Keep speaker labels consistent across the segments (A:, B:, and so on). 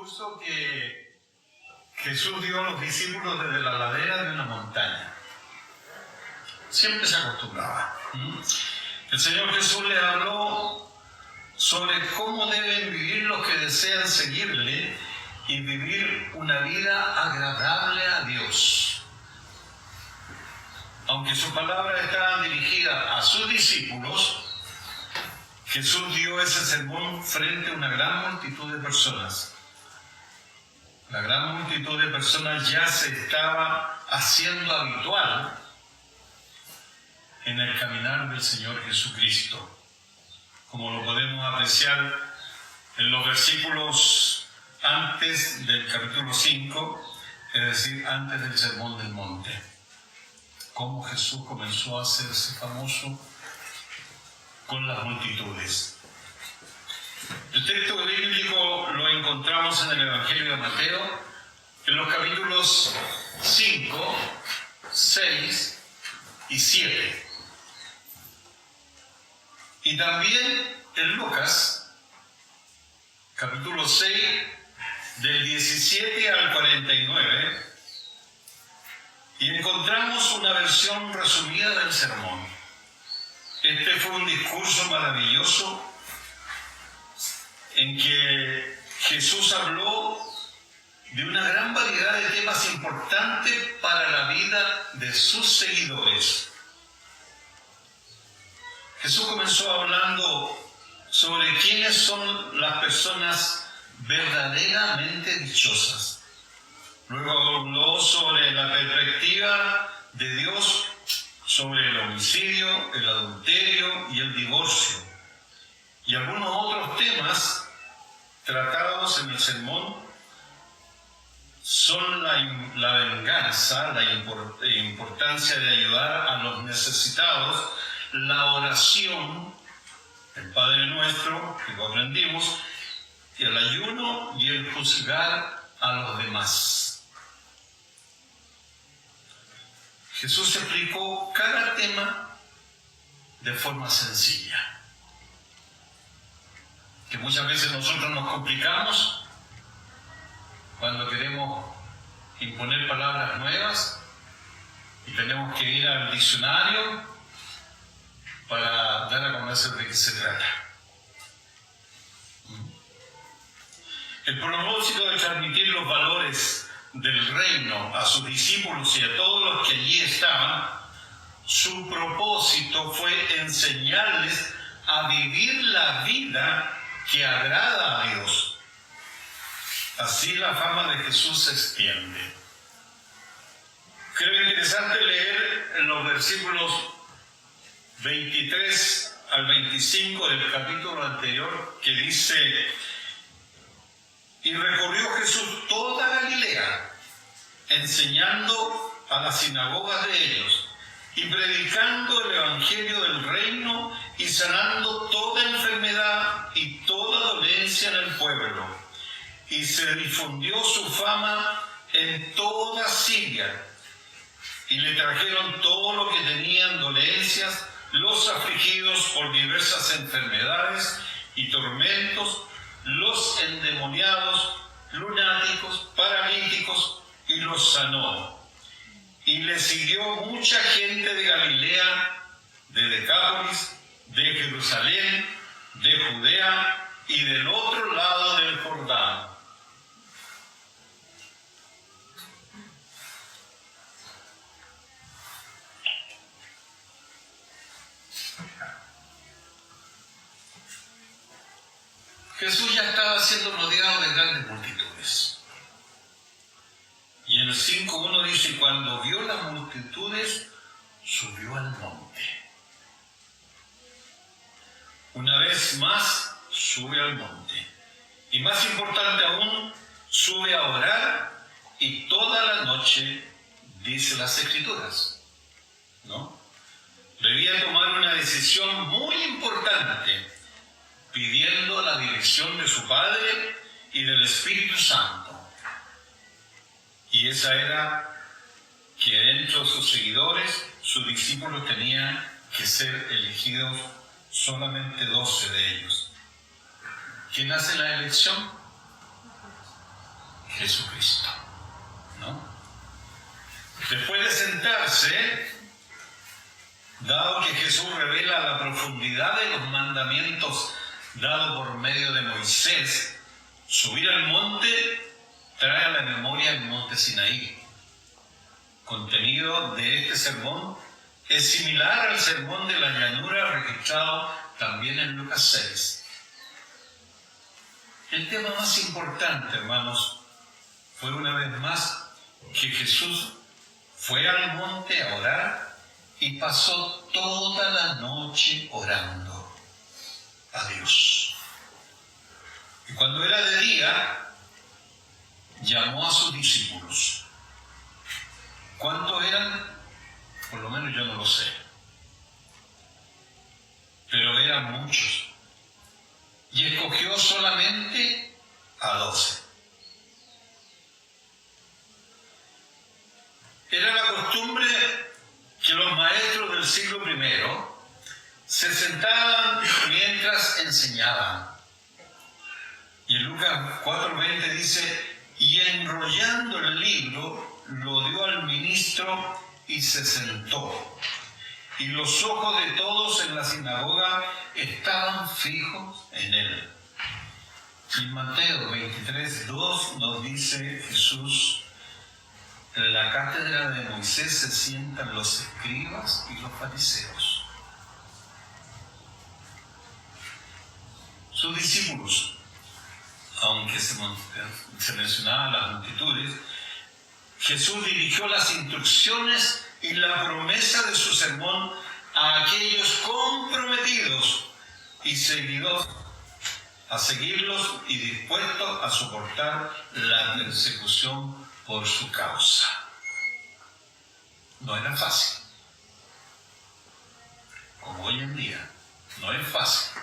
A: discurso que Jesús dio a los discípulos desde la ladera de una montaña. Siempre se acostumbraba. El Señor Jesús le habló sobre cómo deben vivir los que desean seguirle y vivir una vida agradable a Dios. Aunque sus palabras estaban dirigidas a sus discípulos, Jesús dio ese sermón frente a una gran multitud de personas. La gran multitud de personas ya se estaba haciendo habitual en el caminar del Señor Jesucristo, como lo podemos apreciar en los versículos antes del capítulo 5, es decir, antes del Sermón del Monte. Cómo Jesús comenzó a hacerse famoso con las multitudes. El texto bíblico lo encontramos en el Evangelio de Mateo, en los capítulos 5, 6 y 7. Y también en Lucas, capítulo 6, del 17 al 49, y encontramos una versión resumida del sermón. Este fue un discurso maravilloso en que Jesús habló de una gran variedad de temas importantes para la vida de sus seguidores. Jesús comenzó hablando sobre quiénes son las personas verdaderamente dichosas. Luego habló sobre la perspectiva de Dios sobre el homicidio, el adulterio y el divorcio, y algunos otros temas tratados en el sermón son la venganza, la importancia de ayudar a los necesitados, la oración, el Padre Nuestro, que lo aprendimos, y el ayuno y el juzgar a los demás. Jesús explicó cada tema de forma sencilla. Que muchas veces nosotros nos complicamos cuando queremos imponer palabras nuevas y tenemos que ir al diccionario para dar a conocer de qué se trata. El propósito de transmitir los valores del reino a sus discípulos y a todos los que allí estaban, su propósito fue enseñarles a vivir la vida que agrada a Dios. Así la fama de Jesús se extiende. Creo interesante leer en los versículos 23 al 25 del capítulo anterior, que dice: y recorrió Jesús toda Galilea, enseñando a las sinagogas de ellos, y predicando el evangelio del reino, y sanando toda enfermedad y toda dolencia en el pueblo. Y se difundió su fama en toda Siria, y le trajeron todo lo que tenían dolencias, los afligidos por diversas enfermedades y tormentos, los endemoniados, lunáticos, paralíticos, y los sanó. Y le siguió mucha gente de Galilea, de Decápolis, de Jerusalén, de Judea y del otro lado del Jordán. Jesús ya estaba siendo rodeado de grandes multitudes. Y en el 5:1 dice: cuando vio las multitudes, subió al monte. Una vez más, sube al monte. Y más importante aún, sube a orar, y toda la noche, dice las Escrituras, ¿no? Debía tomar una decisión muy importante, pidiendo la dirección de su Padre y del Espíritu Santo. Y esa era que dentro de sus seguidores, sus discípulos tenían que ser elegidos solamente 12 de ellos. ¿Quién hace la elección? Jesucristo, ¿no? Después de sentarse, dado que Jesús revela la profundidad de los mandamientos dados por medio de Moisés, subir al monte trae a la memoria el monte Sinaí. Contenido de este sermón es similar al sermón de la llanura registrado también en Lucas 6. El tema más importante, hermanos, fue una vez más que Jesús fue al monte a orar y pasó toda la noche orando a Dios. Y cuando era de día, llamó a sus discípulos. ¿Cuántos eran? Por lo menos yo no lo sé. Pero eran muchos. Y escogió solamente a 12. Era la costumbre que los maestros del siglo I se sentaban mientras enseñaban. Y en Lucas 4:20 dice, y enrollando el libro, lo dio al ministro y se sentó. Y los ojos de todos en la sinagoga estaban fijos en él. Y en Mateo 23:2 nos dice Jesús, en la cátedra de Moisés se sientan los escribas y los fariseos. Sus discípulos, aunque se mencionaban las multitudes, Jesús dirigió las instrucciones y la promesa de su sermón a aquellos comprometidos y seguidos a seguirlos y dispuestos a soportar la persecución por su causa. No era fácil. Como hoy en día, no es fácil.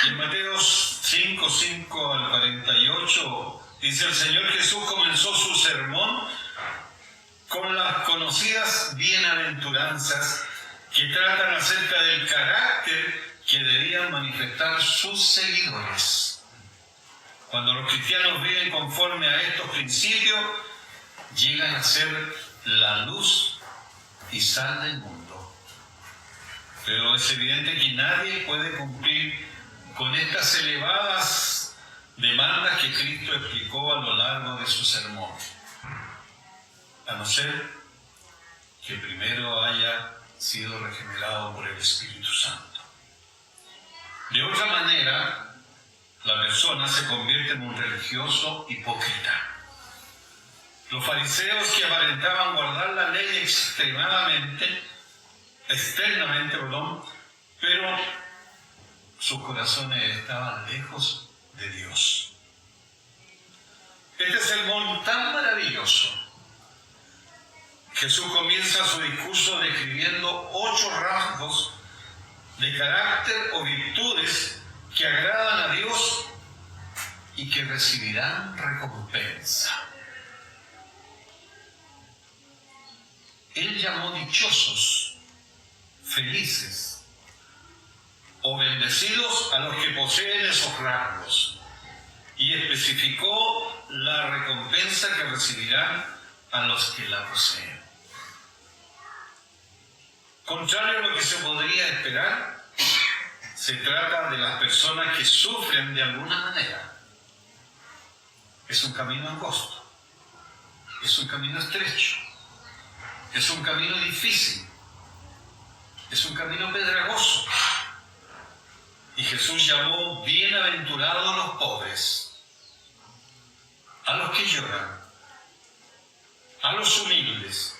A: Y en Mateo 5:5 al 48 dice, el Señor Jesús comenzó su sermón con las conocidas bienaventuranzas que tratan acerca del carácter que debían manifestar sus seguidores. Cuando los cristianos viven conforme a estos principios, llegan a ser la luz y sal del mundo. Pero es evidente que nadie puede cumplir con estas elevadas demandas que Cristo explicó a lo largo de su sermón, a no ser que primero haya sido regenerado por el Espíritu Santo. De otra manera, la persona se convierte en un religioso hipócrita. Los fariseos, que aparentaban guardar la ley externamente, pero sus corazones estaban lejos de Dios. Este sermón tan maravilloso, Jesús comienza su discurso describiendo 8 rasgos de carácter o virtudes que agradan a Dios y que recibirán recompensa. Él llamó dichosos, felices o bendecidos a los que poseen esos rasgos y especificó la recompensa que recibirán a los que la poseen. Contrario a lo que se podría esperar, se trata de las personas que sufren de alguna manera. Es un camino angosto, es un camino estrecho, es un camino difícil, es un camino pedregoso. Y Jesús llamó bienaventurados a los pobres, a los que lloran, a los humildes,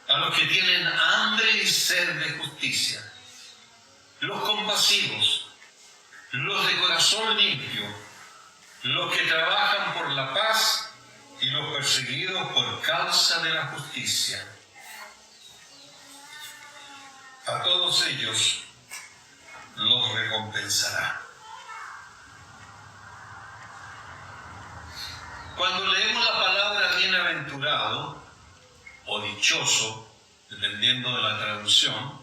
A: a los que tienen hambre y sed de justicia, los compasivos, los de corazón limpio, los que trabajan por la paz y los perseguidos por causa de la justicia. A todos ellos los recompensará. Cuando leemos la palabra bienaventurado o dichoso, dependiendo de la traducción,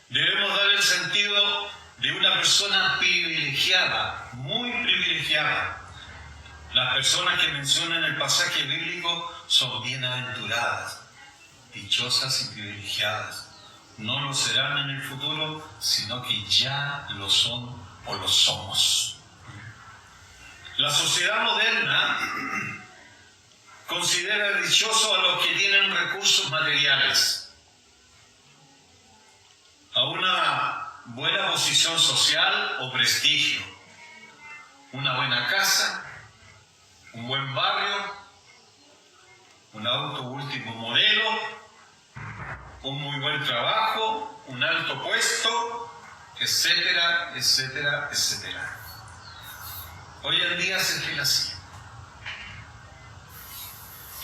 A: debemos dar el sentido de una persona privilegiada, muy privilegiada, Las personas que mencionan el pasaje bíblico son bienaventuradas, dichosas y privilegiadas. No lo serán en el futuro, sino que ya lo son o lo somos. La sociedad moderna considera dichosos a los que tienen recursos materiales, a una buena posición social o prestigio, una buena casa, un buen barrio, un auto último modelo, un muy buen trabajo, un alto puesto, etcétera, etcétera, etcétera. Hoy en día se fila así.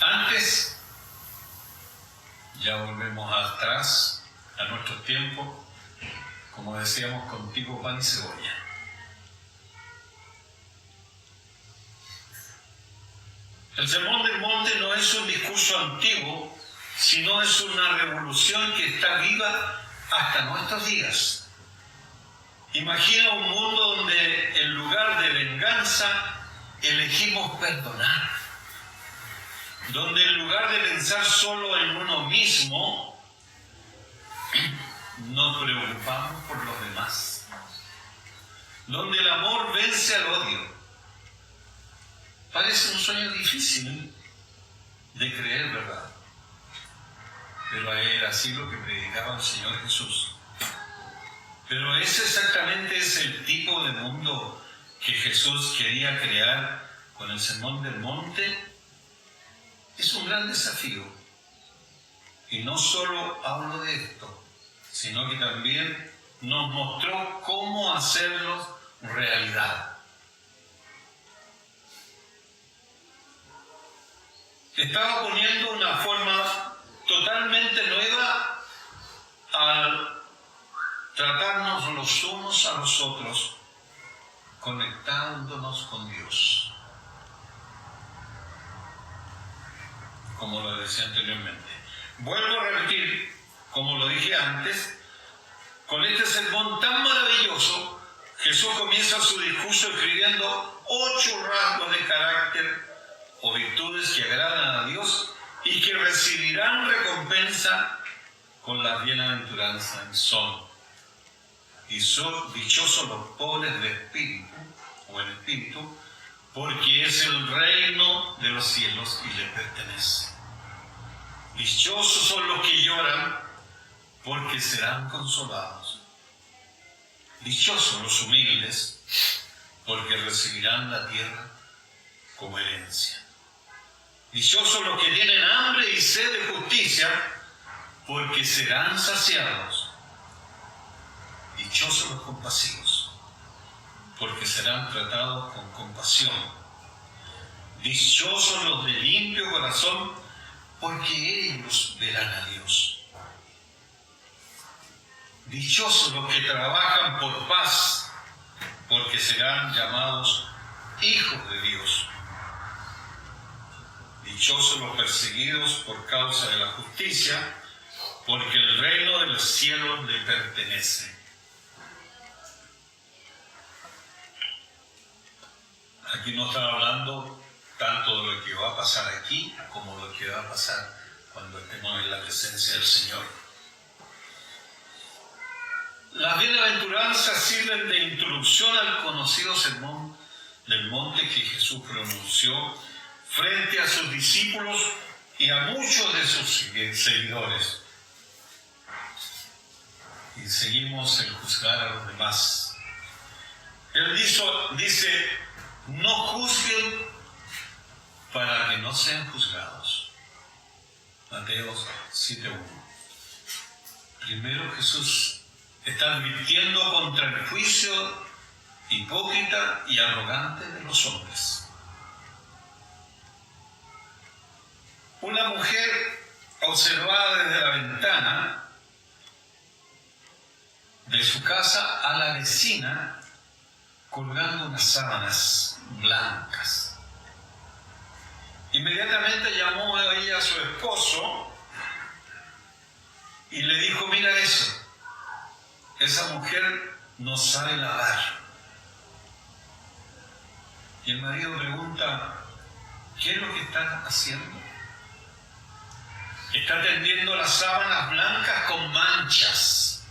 A: Antes, ya volvemos atrás a nuestros tiempos, como decíamos, contigo pan y cebolla. El Sermón del Monte no es un discurso antiguo, sino es una revolución que está viva hasta nuestros días. Imagina un mundo donde en lugar de venganza elegimos perdonar, donde en lugar de pensar solo en uno mismo, nos preocupamos por los demás, donde el amor vence al odio. Parece un sueño difícil de creer, ¿verdad? Pero era así lo que predicaba el Señor Jesús. Pero ese exactamente es el tipo de mundo que Jesús quería crear con el Sermón del Monte. Es un gran desafío. Y no solo hablo de esto, sino que también nos mostró cómo hacerlo realidad. Estaba poniendo una forma totalmente nueva al tratarnos los unos a los otros, conectándonos con Dios. Como lo decía anteriormente. Vuelvo a repetir, como lo dije antes, con este sermón tan maravilloso, Jesús comienza su discurso escribiendo 8 rasgos de carácter o virtudes que agradan a Dios y que recibirán recompensa con la bienaventuranza. Y son dichosos los pobres de espíritu, o en espíritu, porque es el reino de los cielos y les pertenece. Dichosos son los que lloran, porque serán consolados. Dichosos los humildes, porque recibirán la tierra como herencia. Dichosos los que tienen hambre y sed de justicia, porque serán saciados. Dichosos los compasivos, porque serán tratados con compasión. Dichosos los de limpio corazón, porque ellos verán a Dios. Dichosos los que trabajan por paz, porque serán llamados hijos de Dios. Dichosos los perseguidos por causa de la justicia, porque el reino de los cielos les pertenece. Aquí no está hablando tanto de lo que va a pasar aquí como de lo que va a pasar cuando estemos en la presencia del Señor. Las bienaventuranzas sirven de introducción al conocido sermón del monte que Jesús pronunció frente a sus discípulos y a muchos de sus seguidores. Y seguimos el juzgar a los demás. Él dice, no juzguen para que no sean juzgados. Mateo 7:1. Primero Jesús está advirtiendo contra el juicio hipócrita y arrogante de los hombres. Una mujer observaba desde la ventana de su casa a la vecina colgando unas sábanas blancas. Inmediatamente llamó a ella a su esposo y le dijo, mira eso, esa mujer no sabe lavar. Y el marido pregunta, ¿qué es lo que está haciendo? Está tendiendo las sábanas blancas con manchas.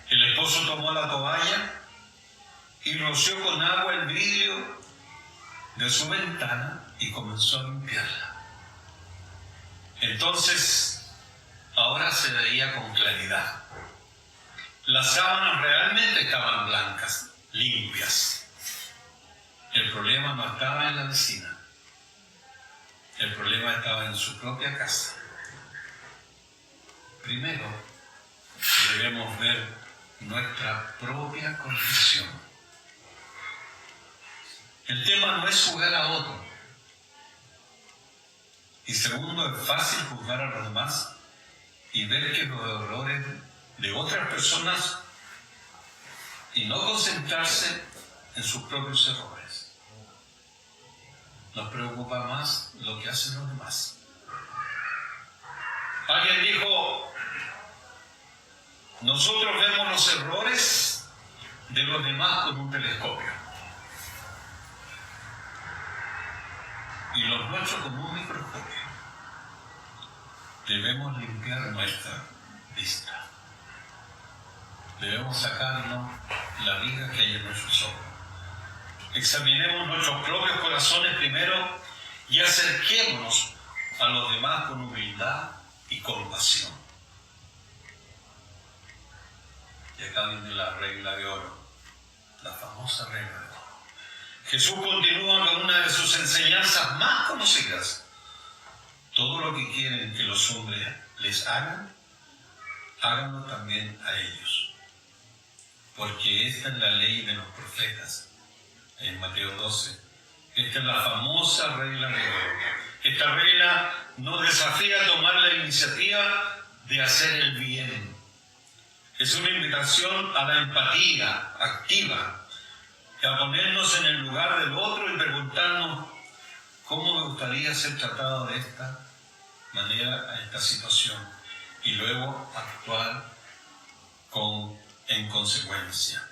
A: El esposo tomó la toalla y roció con agua el vidrio de su ventana y comenzó a limpiarla. Entonces, ahora se veía con claridad. Las sábanas realmente estaban blancas, limpias. El problema no estaba en la vecina. El problema estaba en su propia casa. Primero, debemos ver nuestra propia condición. El tema no es juzgar a otro. Y segundo, es fácil juzgar a los demás y ver que los errores de otras personas y no concentrarse en sus propios errores. Nos preocupa más lo que hacen los demás. Alguien dijo, nosotros vemos los errores de los demás con un telescopio y los nuestros con un microscopio. Debemos limpiar nuestra vista. Debemos sacarnos la viga que hay en nuestros ojos. Examinemos nuestros propios corazones primero y acerquémonos a los demás con humildad y compasión. Y acá viene la regla de oro, la famosa regla de oro. Jesús continúa con una de sus enseñanzas más conocidas. Todo lo que quieren que los hombres les hagan, háganlo también a ellos. Porque esta es la ley de los profetas. En Mateo 12. Esta es la famosa regla de oro. Esta regla nos desafía a tomar la iniciativa de hacer el bien. Es una invitación a la empatía activa, a ponernos en el lugar del otro y preguntarnos cómo me gustaría ser tratado de esta manera a esta situación y luego actuar en consecuencia.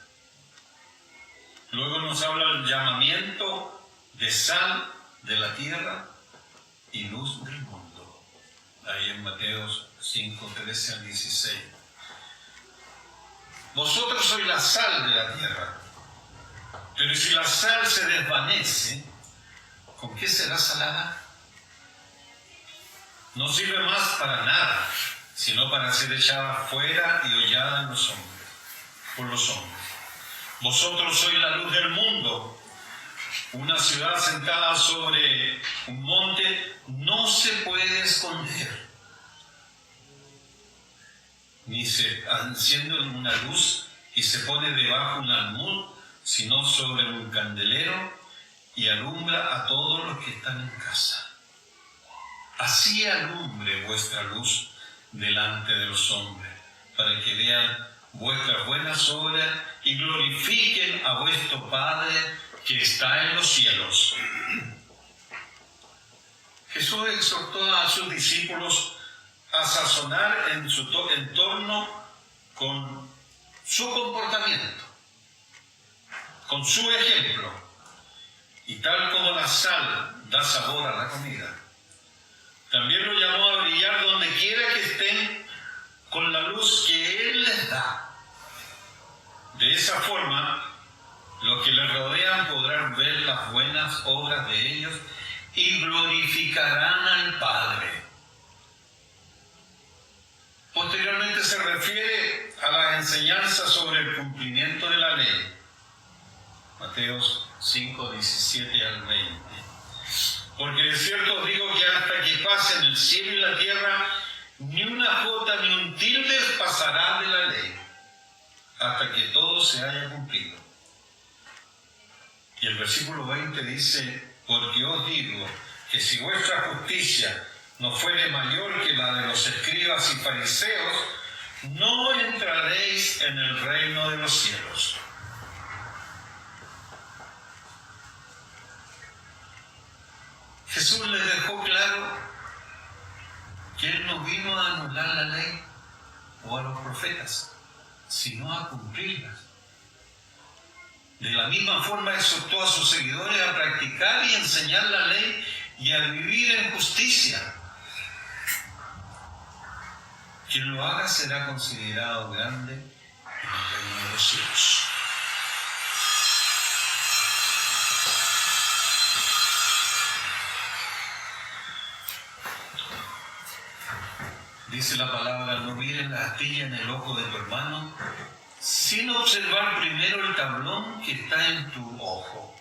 A: Luego nos habla el llamamiento de sal de la tierra y luz del mundo. Ahí en Mateo 5, 13 al 16. Vosotros sois la sal de la tierra, pero si la sal se desvanece, ¿con qué será salada? No sirve más para nada, sino para ser echada fuera y hollada en los hombres, por los hombres. Vosotros sois la luz del mundo. Una ciudad sentada sobre un monte no se puede esconder. Ni se enciende una luz y se pone debajo un almud, sino sobre un candelero y alumbra a todos los que están en casa. Así alumbre vuestra luz delante de los hombres, para que vean vuestras buenas obras y glorifiquen a vuestro Padre que está en los cielos. Jesús exhortó a sus discípulos a sazonar en su entorno con su comportamiento, con su ejemplo. Y tal como la sal da sabor a la comida, también lo llamó a brillar donde quiera que estén con la luz que Él les da. De esa forma, los que les rodean podrán ver las buenas obras de ellos y glorificarán al Padre. Posteriormente se refiere a las enseñanzas sobre el cumplimiento de la ley. Mateo 5, 17 al 20. Porque de cierto os digo que hasta que pasen el cielo y la tierra, ni una jota ni un tilde pasará de la ley, hasta que todo se haya cumplido. Y el versículo 20 dice, porque os digo que si vuestra justicia no fuere mayor que la de los escribas y fariseos, no entraréis en el reino de los cielos. Jesús les dejó claro que Él no vino a anular la ley o a los profetas, sino a cumplirlas. De la misma forma exhortó a sus seguidores a practicar y enseñar la ley y a vivir en justicia. Quien lo haga será considerado grande en el reino de los cielos. Dice la palabra: no mires la astilla en el ojo de tu hermano, sin observar primero el tablón que está en tu ojo.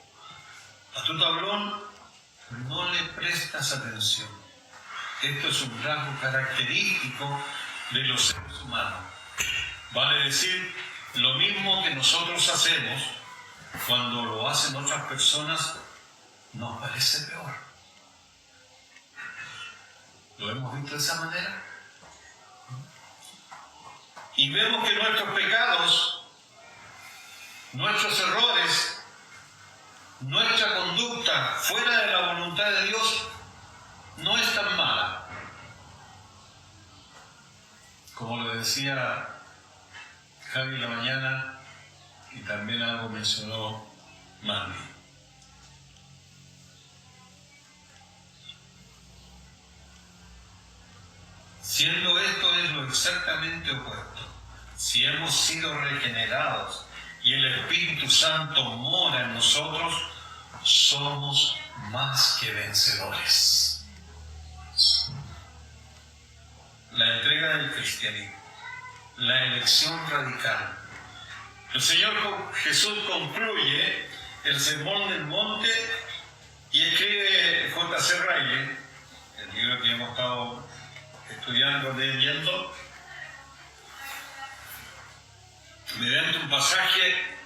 A: A tu tablón no le prestas atención. Esto es un rasgo característico de los seres humanos. Vale decir, lo mismo que nosotros hacemos, cuando lo hacen otras personas, nos parece peor. ¿Lo hemos visto de esa manera? Y vemos que nuestros pecados, nuestros errores, nuestra conducta fuera de la voluntad de Dios no es tan mala. Como lo decía Javi en la mañana, y también algo mencionó Mandy. Siendo esto es lo exactamente opuesto. Si hemos sido regenerados y el Espíritu Santo mora en nosotros, somos más que vencedores. La entrega del cristianismo, la elección radical. El Señor Jesús concluye el Sermón del Monte y escribe J.C. Ryle, el libro que hemos estado estudiando, leyendo, mediante un pasaje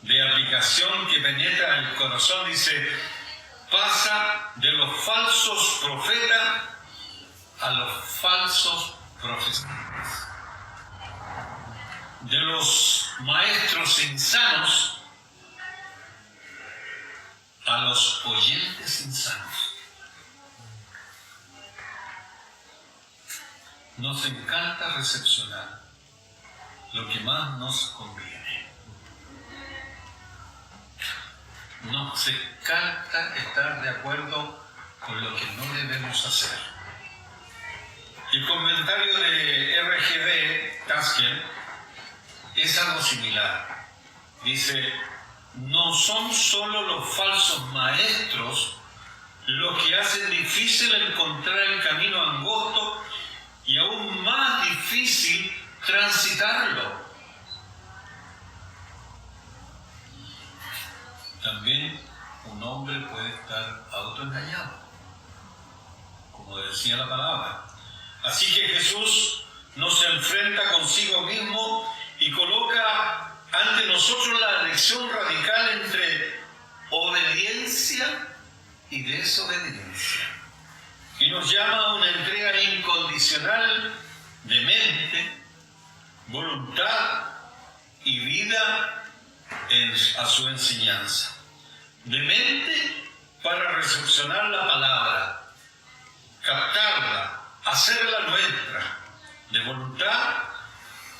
A: de aplicación que penetra el corazón. Dice: pasa de los falsos profetas a los falsos profetas, de los maestros insanos a los oyentes insanos. Nos encanta recepcionar lo que más nos conviene. Nos encanta estar de acuerdo con lo que no debemos hacer. El comentario de R.G.B. Tasker es algo similar. Dice: no son solo los falsos maestros los que hacen difícil encontrar el camino angosto y aún más difícil transitarlo. También un hombre puede estar autoengañado, como decía la palabra. Así que Jesús nos enfrenta consigo mismo y coloca ante nosotros la elección radical entre obediencia y desobediencia. Y nos llama a una entrega incondicional de mente, voluntad y vida a su enseñanza. De mente para recepcionar la palabra, captarla, hacerla nuestra. De voluntad,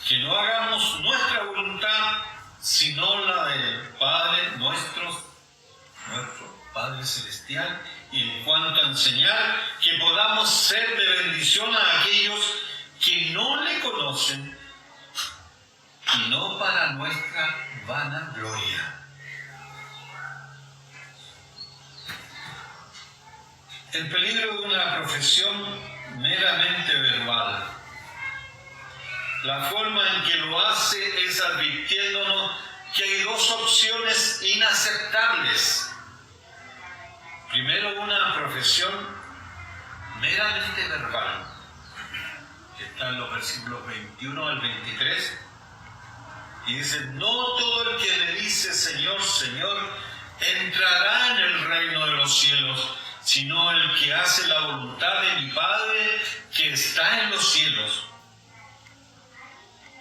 A: que no hagamos nuestra voluntad, sino la del Padre nuestro Padre Celestial. Y en cuanto a enseñar, que podamos ser de bendición a aquellos que no le conocen, y no para nuestra vanagloria. El peligro de una profesión meramente verbal. La forma en que lo hace es advirtiéndonos que hay dos opciones inaceptables. Primero, una profesión meramente verbal, que está en los versículos 21 al 23, y dice: no todo el que le dice Señor, Señor, entrará en el reino de los cielos, sino el que hace la voluntad de mi Padre que está en los cielos.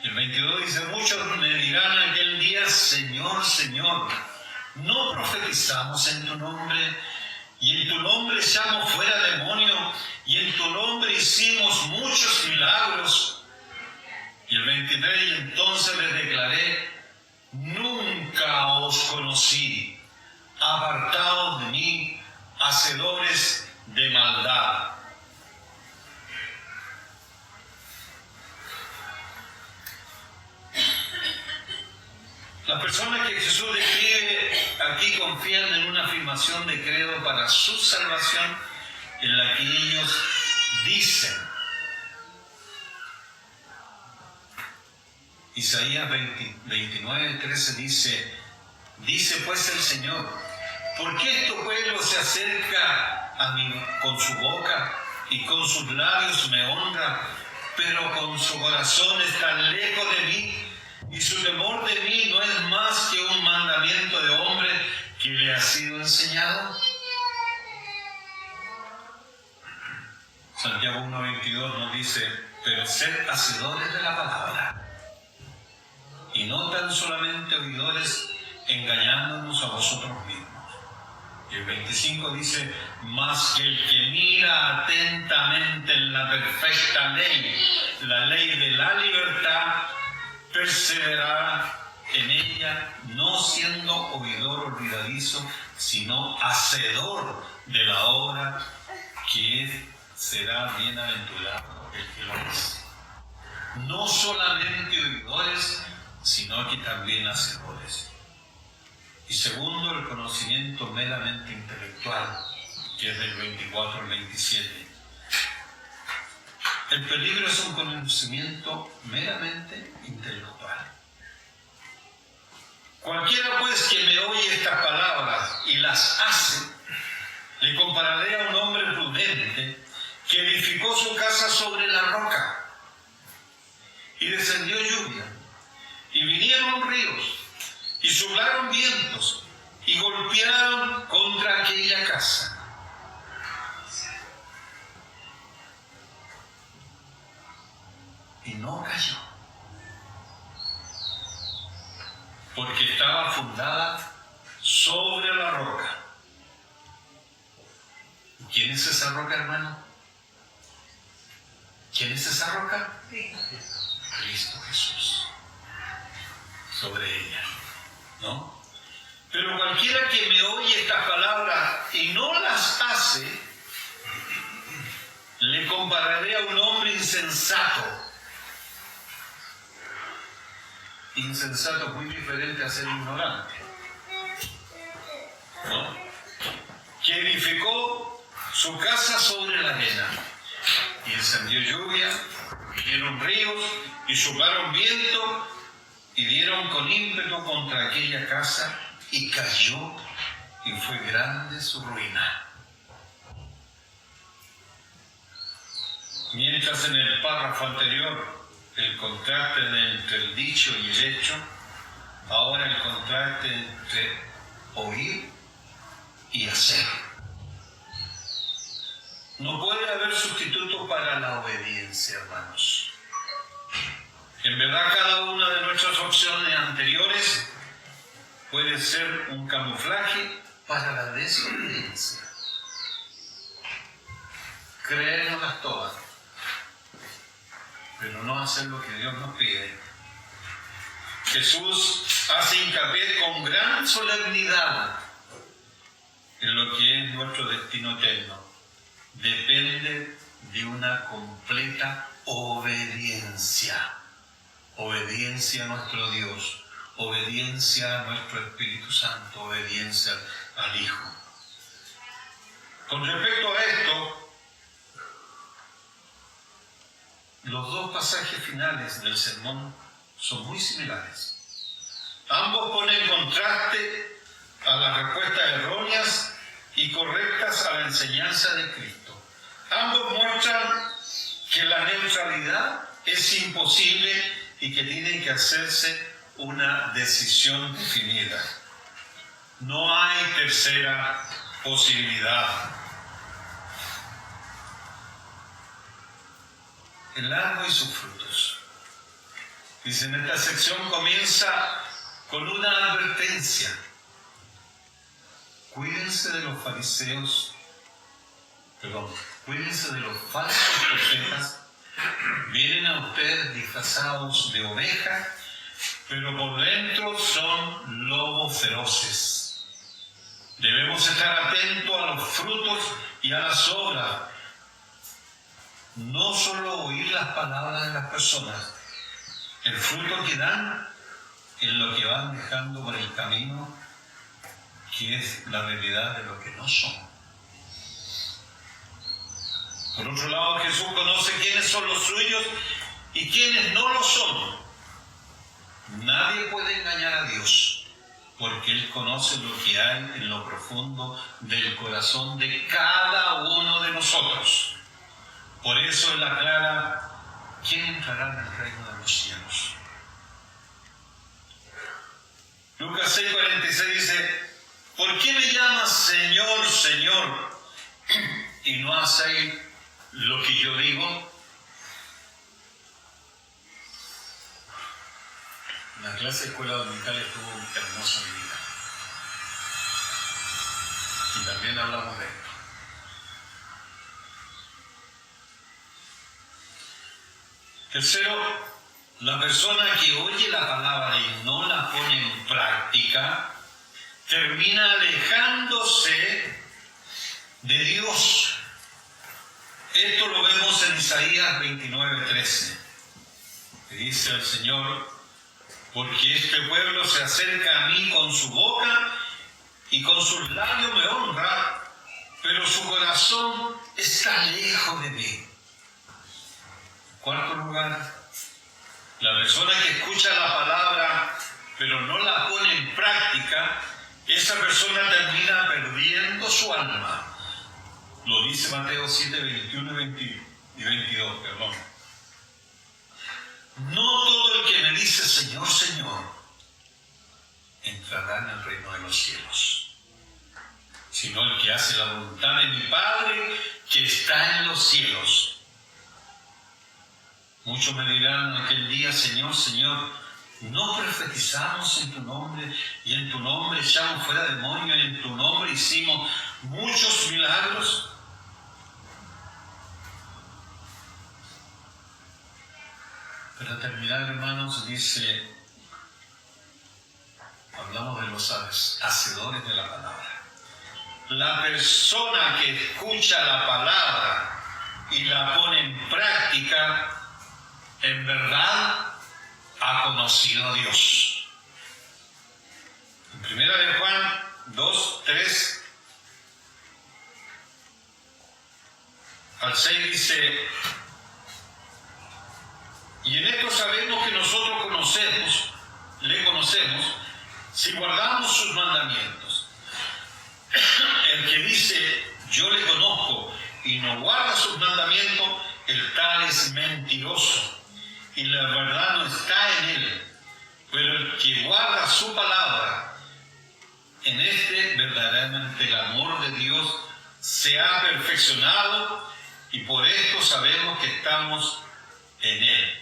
A: El 22 dice: muchos me dirán aquel día, Señor, Señor, ¿no profetizamos en tu nombre? Y en tu nombre echamos fuera demonios, y en tu nombre hicimos muchos milagros. Y el 23: y entonces les declaré: nunca os conocí, apartados de mí, hacedores de maldad. Las personas que Jesús describe aquí confían en una afirmación de credo para su salvación, en la que ellos dicen. Isaías 29:13 dice pues el Señor: ¿por qué este pueblo se acerca a mí con su boca y con sus labios me honra, pero con su corazón está lejos de mí, y su temor de mí no es más que un mandamiento de hombre que le ha sido enseñado? Santiago 1:22 nos dice: pero sed hacedores de la palabra, y no tan solamente oidores, engañándonos a vosotros mismos. Y el 25 dice: mas que el que mira atentamente en la perfecta ley, la ley de la libertad, perseverará en ella, no siendo oidor olvidadizo, sino hacedor de la obra, que será bienaventurado el que lo hace. No solamente oidores, sino que también hacedores. Y segundo, el conocimiento meramente intelectual, que es del 24 al 27. El peligro es un conocimiento meramente intelectual. Cualquiera pues que me oye estas palabras y las hace, le compararé a un hombre prudente que edificó su casa sobre la roca. Y descendió lluvia, y vinieron ríos, y soplaron vientos, y golpearon contra aquella casa. Y no cayó, porque estaba fundada sobre la roca. ¿Quién es esa roca, hermano? ¿Quién es esa roca? Cristo Jesús. Sobre ella, ¿no? Pero cualquiera que me oye estas palabras y no las hace, le compararé a un hombre insensato. Insensato es muy diferente a ser ignorante, ¿no? Que edificó su casa sobre la arena, y descendió lluvia, vinieron ríos, y soplaron viento, y dieron con ímpetu contra aquella casa, y cayó, y fue grande su ruina. Mientras en el párrafo anterior el contraste entre el dicho y el hecho, ahora el contraste entre oír y hacer. No puede haber sustituto para la obediencia, hermanos. En verdad, cada una de nuestras opciones anteriores puede ser un camuflaje para la desobediencia. Creérnoslas todas, pero no hacer lo que Dios nos pide. Jesús hace hincapié con gran solemnidad en lo que es nuestro destino eterno. Depende de una completa obediencia. Obediencia a nuestro Dios, obediencia a nuestro Espíritu Santo, obediencia al Hijo. Con respecto a esto, los dos pasajes finales del sermón son muy similares. Ambos ponen contraste a las respuestas erróneas y correctas a la enseñanza de Cristo. Ambos muestran que la neutralidad es imposible y que tiene que hacerse una decisión definida. No hay tercera posibilidad. El árbol y sus frutos. Dice, en esta sección comienza con una advertencia. Cuídense de los cuídense de los falsos profetas. Vienen a ustedes disfrazados de ovejas, pero por dentro son lobos feroces. Debemos estar atentos a los frutos y a las obras. No solo oír las palabras de las personas, el fruto que dan es lo que van dejando por el camino, que es la realidad de lo que no son. Por otro lado, Jesús conoce quiénes son los suyos y quiénes no lo son. Nadie puede engañar a Dios, porque Él conoce lo que hay en lo profundo del corazón de cada uno de nosotros. Por eso Él aclara: ¿quién entrará en el reino de los cielos? Lucas 6:46 dice: ¿por qué me llamas Señor, Señor, y no hacéis lo que yo digo? La clase de escuela dominical estuvo hermosa en mi vida. Y también hablamos de esto. Tercero, la persona que oye la palabra y no la pone en práctica termina alejándose de Dios. Esto lo vemos en Isaías 29:13, que dice el Señor: porque este pueblo se acerca a mí con su boca y con sus labios me honra, pero su corazón está lejos de mí. En cuarto lugar, la persona que escucha la palabra pero no la pone en práctica, esa persona termina perdiendo su alma. Lo dice Mateo 7:21 y 22, perdón. No todo el que me dice Señor, Señor, entrará en el reino de los cielos, sino el que hace la voluntad de mi Padre que está en los cielos. Muchos me dirán en aquel día: Señor, Señor, ¿no profetizamos en tu nombre, y en tu nombre echamos fuera demonios, y en tu nombre hicimos muchos milagros? Para terminar, hermanos, dice, hablamos de los hacedores de la palabra. La persona que escucha la palabra y la pone en práctica, en verdad ha conocido a Dios. En 1 de Juan 2:3 al 6 dice: y en esto sabemos que nosotros le conocemos, si guardamos sus mandamientos. El que dice yo le conozco y no guarda sus mandamientos, el tal es mentiroso, y la verdad no está en él. Pero el que guarda su palabra, en este verdaderamente el amor de Dios se ha perfeccionado, y por esto sabemos que estamos en él.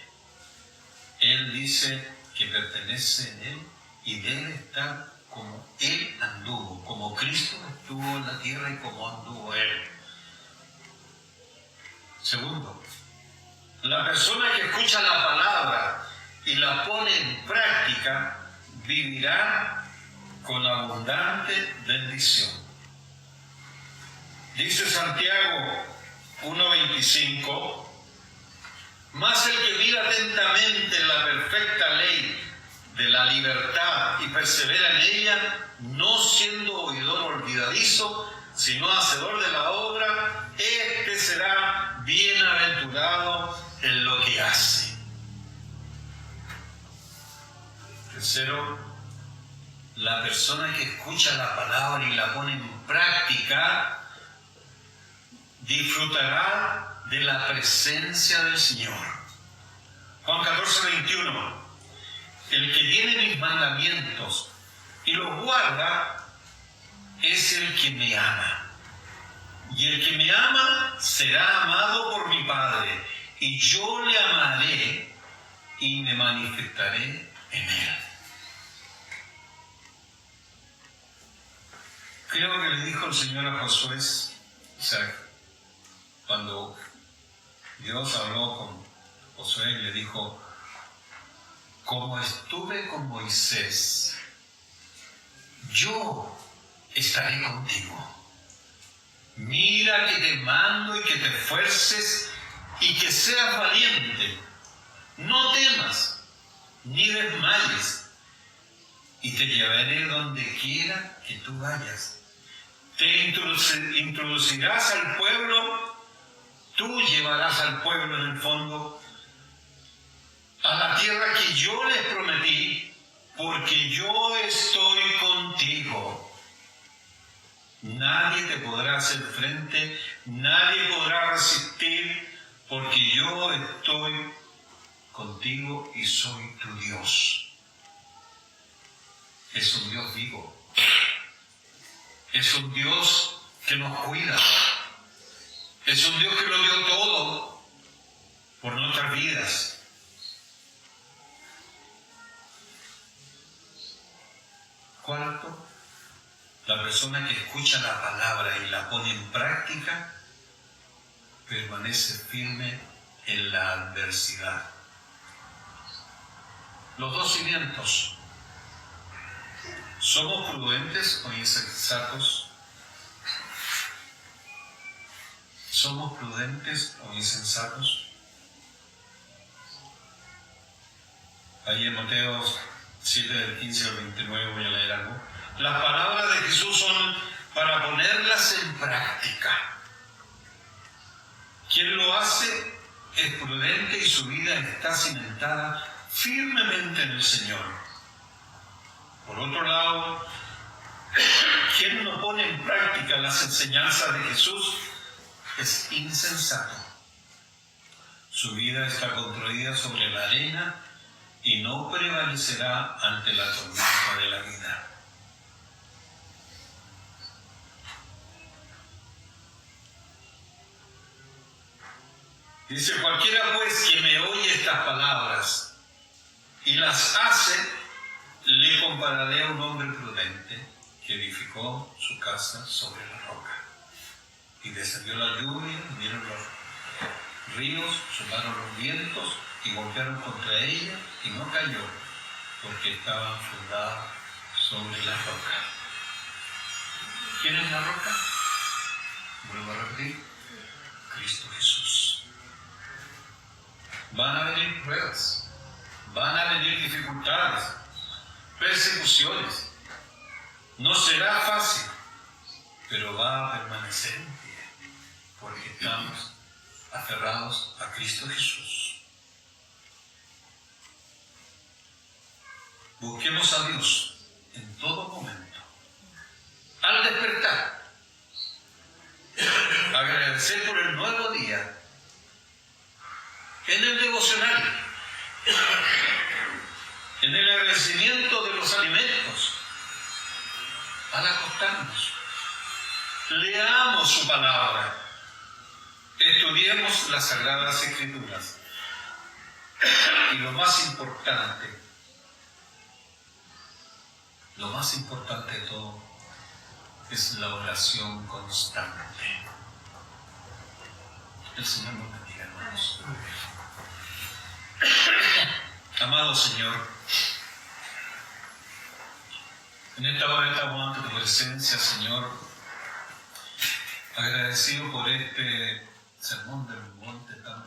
A: Él dice que pertenece en él y debe estar como él anduvo, como Cristo estuvo en la tierra y como anduvo él. Segundo, la persona que escucha la palabra y la pone en práctica vivirá con abundante bendición. Dice Santiago 1:25: mas el que mira atentamente en la perfecta ley de la libertad y persevera en ella, no siendo oidor olvidadizo, sino hacedor de la obra, este será bienaventurado en lo que hace. Tercero, la persona que escucha la palabra y la pone en práctica disfrutará de la presencia del Señor. Juan 14:21: el que tiene mis mandamientos y los guarda es el que me ama. Y el que me ama será amado por mi Padre, y yo le amaré y me manifestaré en él. Creo que le dijo el Señor a Josué, o sea, cuando Dios habló con Josué y le dijo: como estuve con Moisés, yo estaré contigo. Mira que te mando y que te esfuerces y que seas valiente. No temas, ni desmayes, y te llevaré donde quiera que tú vayas. Te introducirás al pueblo, tú llevarás al pueblo en el fondo a la tierra que yo les prometí, porque yo estoy contigo. Nadie te podrá hacer frente, nadie podrá resistir, porque yo estoy contigo y soy tu Dios. Es un Dios vivo. Es un Dios que nos cuida. Es un Dios que lo dio todo por nuestras vidas. Cuarto, la persona que escucha la palabra y la pone en práctica permanece firme en la adversidad. Los dos cimientos. ¿Somos prudentes o insensatos? ¿Somos prudentes o insensatos? Ahí en Mateo 7, del 15 al 29 voy a leer algo. Las palabras de Jesús son para ponerlas en práctica. Quien lo hace es prudente y su vida está cimentada firmemente en el Señor. Por otro lado, quien no pone en práctica las enseñanzas de Jesús es insensato. Su vida está construida sobre la arena y no prevalecerá ante la tormenta de la vida. Dice, cualquiera pues que me oye estas palabras y las hace, le compararé a un hombre prudente que edificó su casa sobre la roca. Y descendió la lluvia, vinieron los ríos, soplaron los vientos y golpearon contra ella y no cayó, porque estaba fundada sobre la roca. ¿Quién es la roca? Vuelvo a repetir, Cristo Jesús. Van a venir pruebas, van a venir dificultades, persecuciones. No será fácil, pero va a permanecer en pie, porque estamos aferrados a Cristo Jesús. Busquemos a Dios en todo momento. Al despertar, agradecer por el nuevo día. En el devocional, en el agradecimiento de los alimentos, al acostarnos, leamos su palabra, estudiemos las Sagradas Escrituras y lo más importante de todo es la oración constante. El Señor nos bendiga, hermanos. Amado Señor, en esta hora estamos ante tu presencia, Señor, agradecido por este sermón del monte tan